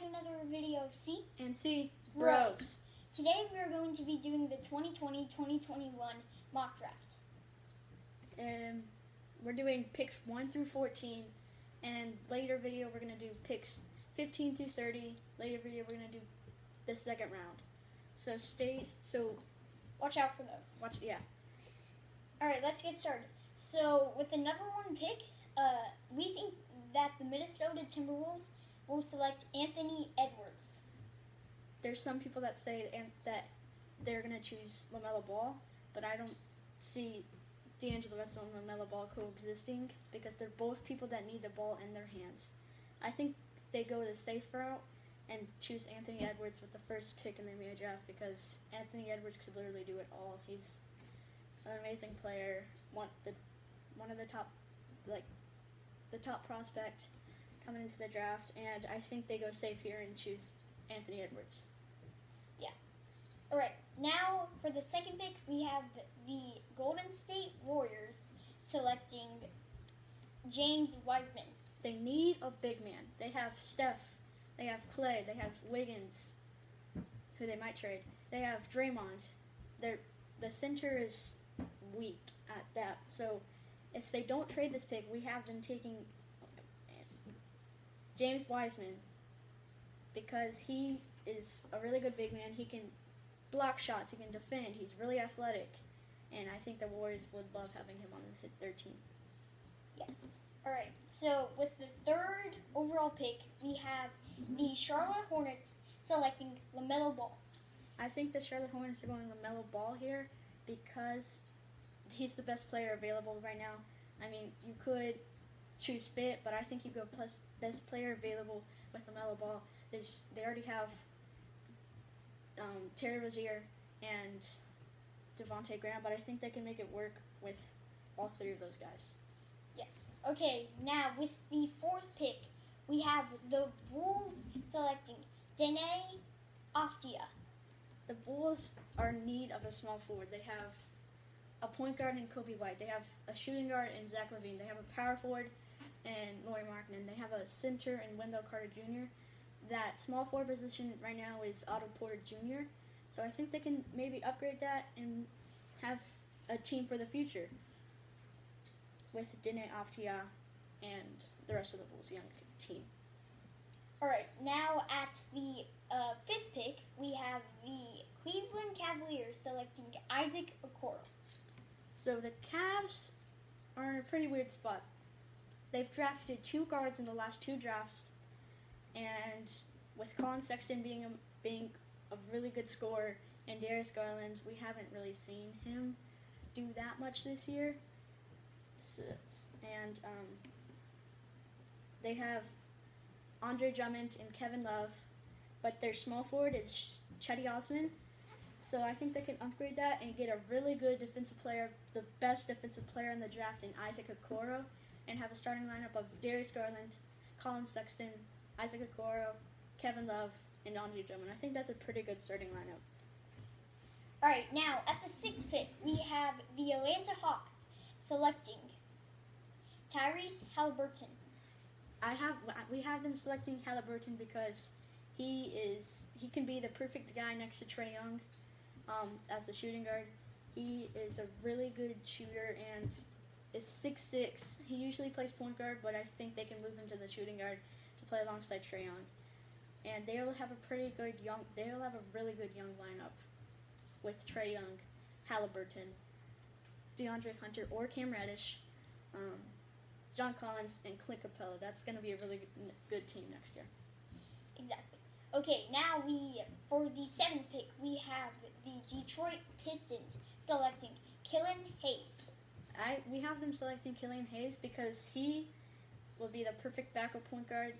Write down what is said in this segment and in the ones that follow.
to another video of C and C Bros. Today we are going to be doing the 2020-2021 mock draft. We're doing picks 1 through 14, and later video we're going to do picks 15 through 30. Later video we're going to do the second round. So watch out for those. Alright, let's get started. So with the number one pick, we think that the Minnesota Timberwolves will select Anthony Edwards. There's some people that say that they're going to choose LaMelo Ball, but I don't see D'Angelo Russell and LaMelo Ball coexisting because they're both people that need the ball in their hands. I think they go the safe route and choose Anthony Edwards with the first pick in the NBA draft because Anthony Edwards could literally do it all. He's an amazing player, one of the top, the top prospect coming into the draft, and I think they go safe here and choose Anthony Edwards. Yeah. All right. Now for the second pick, we have the Golden State Warriors selecting James Wiseman. They need a big man. They have Steph, they have Clay, they have Wiggins, who they might trade. They have Draymond. The center is weak at that. So if they don't trade this pick, we have them taking James Wiseman because he is a really good big man. He can block shots, he can defend, he's really athletic, and I think the Warriors would love having him on their team. Yes. Alright, so with the third overall pick, we have the Charlotte Hornets selecting LaMelo Ball. I think the Charlotte Hornets are going LaMelo Ball here because he's the best player available right now. I mean, you could choose fit, but I think you go best player available with LaMelo Ball. They already have Terry Rozier and Devontae Graham, but I think they can make it work with all three of those guys. Yes. Okay, now with the fourth pick, we have the Bulls selecting Dene Afdia. The Bulls are in need of a small forward. They have a point guard in Kobe White. They have a shooting guard in Zach LaVine. They have a power forward in Lauri Markkanen. They have a center in Wendell Carter Jr. That small forward position right now is Otto Porter Jr. So I think they can maybe upgrade that and have a team for the future with Dene Afdia and the rest of the Bulls' young team. All right, now at the fifth pick, we have the Cleveland Cavaliers selecting Isaac Okoro. So the Cavs are in a pretty weird spot. They've drafted 2 guards in the last 2 drafts, and with Colin Sexton being a really good scorer and Darius Garland, we haven't really seen him do that much this year. And they have Andre Drummond and Kevin Love, but their small forward is Chetty Osman. So I think they can upgrade that and get a really good defensive player, the best defensive player in the draft in Isaac Okoro, and have a starting lineup of Darius Garland, Colin Sexton, Isaac Okoro, Kevin Love, and Andre Drummond. I think that's a pretty good starting lineup. All right, now at the sixth pick, we have the Atlanta Hawks selecting Tyrese Halliburton. We have them selecting Halliburton because he can be the perfect guy next to Trae Young as the shooting guard. He is a really good shooter and is 6'6". He usually plays point guard, but I think they can move him to the shooting guard to play alongside Trae Young. And they'll have a really good young lineup with Trae Young, Halliburton, DeAndre Hunter, or Cam Reddish, John Collins, and Clint Capella. That's going to be a really good team next year. Exactly. Okay, now for the seventh pick, we have the Detroit Pistons selecting Killian Hayes. We have them selecting Killian Hayes because he will be the perfect backup point guard.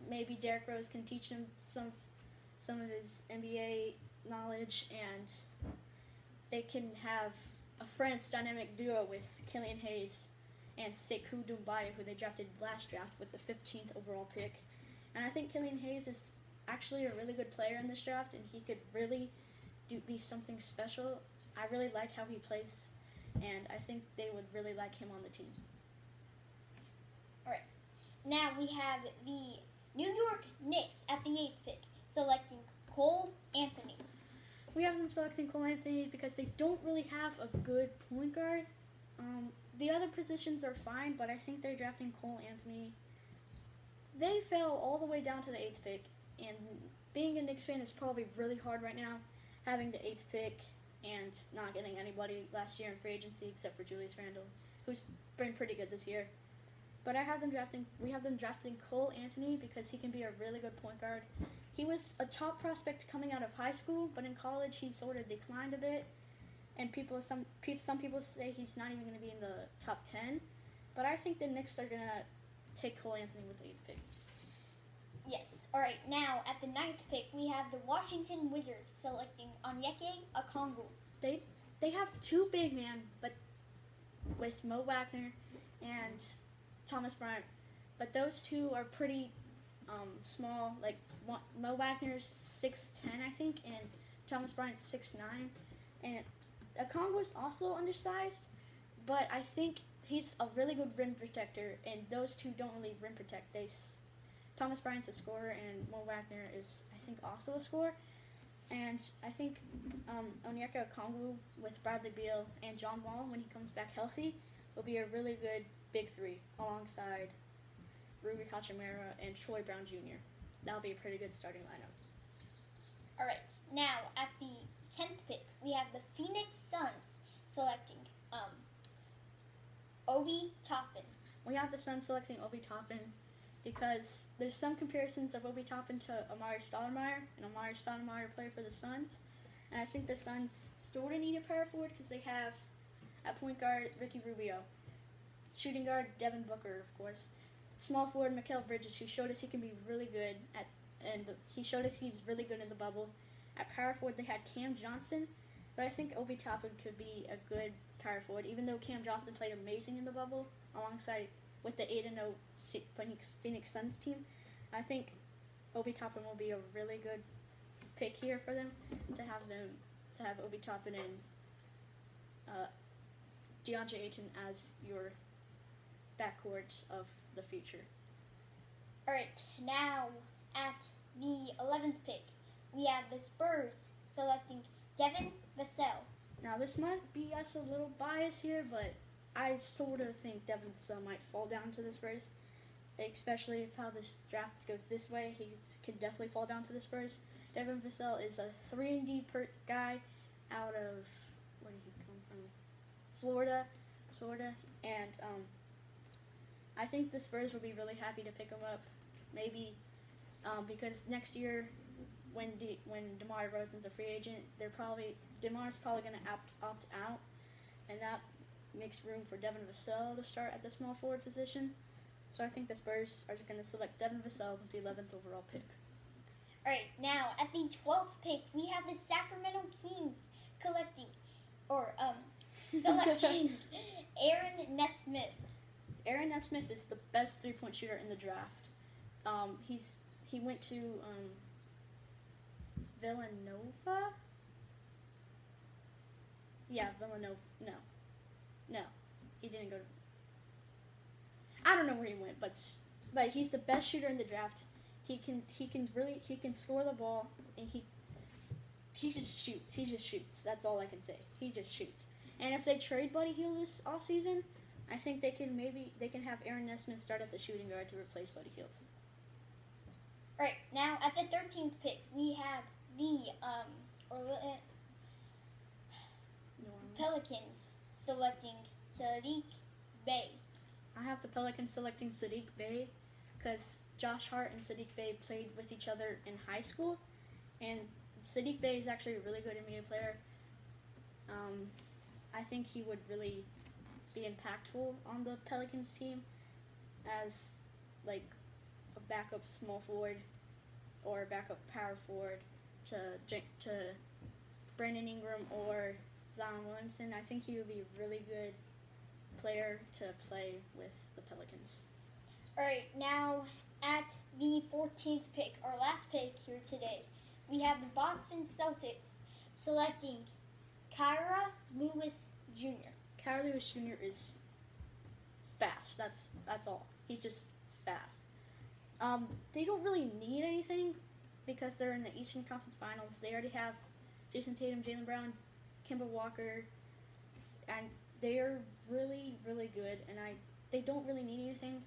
Maybe Derrick Rose can teach him some of his NBA knowledge, and they can have a France dynamic duo with Killian Hayes and Sekou Doumbouya, who they drafted last draft with the 15th overall pick. And I think Killian Hayes is actually a really good player in this draft, and he could really be something special. I really like how he plays, and I think they would really like him on the team. All right. Now we have the New York Knicks at the 8th pick selecting Cole Anthony because they don't really have a good point guard. The other positions are fine, but I think they're drafting Cole Anthony. They fell all the way down to the 8th pick, and being a Knicks fan is probably really hard right now, having the 8th pick and not getting anybody last year in free agency except for Julius Randle, who's been pretty good this year. But we have them drafting Cole Anthony because he can be a really good point guard. He was a top prospect coming out of high school, but in college he sort of declined a bit. And some people say he's not even going to be in the top 10. But I think the Knicks are going to take Cole Anthony with the 8th pick. Yes. All right. Now, at the 9th pick, we have the Washington Wizards selecting Onyeka Okongwu. They have two big men, but with Mo Wagner and Thomas Bryant. But those two are pretty small. Like Mo Wagner's 6'10", I think, and Thomas Bryant's 6'9". And Okongwu's also undersized, but I think he's a really good rim protector, and those two don't really rim protect. Thomas Bryant's a scorer, and Mo Wagner is, I think, also a scorer. And I think Onyeka Okongwu with Bradley Beal and John Wall, when he comes back healthy, will be a really good big three alongside Rui Hachimura and Troy Brown Jr. That'll be a pretty good starting lineup. All right. Now, at the 10th pick, we have the Phoenix Suns selecting Obi Toppin. We have the Suns selecting Obi Toppin because there's some comparisons of Obi Toppin to Amari Stoudemire, and Amari Stoudemire played for the Suns. And I think the Suns sort of need a power forward because they have at point guard Ricky Rubio, shooting guard Devin Booker, of course, small forward Mikal Bridges, who showed us he can be really good he showed us he's really good in the bubble. At power forward, they had Cam Johnson, but I think Obi Toppin could be a good power forward, even though Cam Johnson played amazing in the bubble alongside with the 8-0 Phoenix Suns team. I think Obi Toppin will be a really good pick here for them to have Obi Toppin and DeAndre Ayton as your backcourt of the future. All right, now at the 11th pick, we have the Spurs selecting Devin Vassell. Now, this might be us a little biased here, but I sort of think Devin Vassell might fall down to the Spurs, especially if how this draft goes this way. He could definitely fall down to the Spurs. Devin Vassell is a 3-and-D guy out of, where did he come from? Florida, and I think the Spurs will be really happy to pick him up, maybe because next year when DeMar DeRozan's a free agent, DeMar's probably going to opt out, and that makes room for Devin Vassell to start at the small forward position. So I think the Spurs are going to select Devin Vassell with the 11th overall pick. All right, now at the 12th pick, we have the Sacramento Kings selecting Aaron Nesmith. Aaron Nesmith is the best three-point shooter in the draft. He went to Villanova. Yeah, Villanova. No, he didn't go to. I don't know where he went, but he's the best shooter in the draft. He can score the ball, and he just shoots. He just shoots. That's all I can say. He just shoots. And if they trade Buddy Hield this offseason, I think they can have Aaron Nesmith start at the shooting guard to replace Buddy Hield. All right, now at the 13th pick, we have the Pelicans selecting Saddiq Bey. I have the Pelicans selecting Saddiq Bey because Josh Hart and Saddiq Bey played with each other in high school, and Saddiq Bey is actually a really good NBA player. I think he would really be impactful on the Pelicans team as like a backup small forward or a backup power forward to Brandon Ingram or Zion Williamson. I think he would be a really good player to play with the Pelicans. All right, now at the 14th pick, our last pick here today, we have the Boston Celtics selecting Kira Lewis Jr. Kira Lewis Jr. is fast. That's all. He's just fast. They don't really need anything because they're in the Eastern Conference Finals. They already have Jason Tatum, Jaylen Brown, Kemba Walker, and they are really, really good. And they don't really need anything,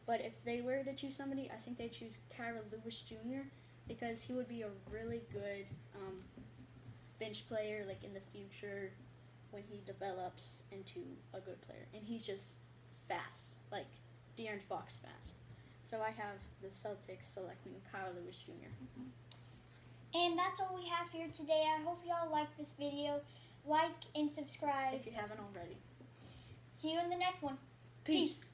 but if they were to choose somebody, I think they'd choose Kyra Lewis Jr. because he would be a really good bench player, like in the future when he develops into a good player. And he's just fast, like De'Aaron Fox fast. So I have the Celtics selecting Kyra Lewis Jr. And that's all we have here today. I hope y'all liked this video. Like and subscribe if you haven't already. See you in the next one. Peace.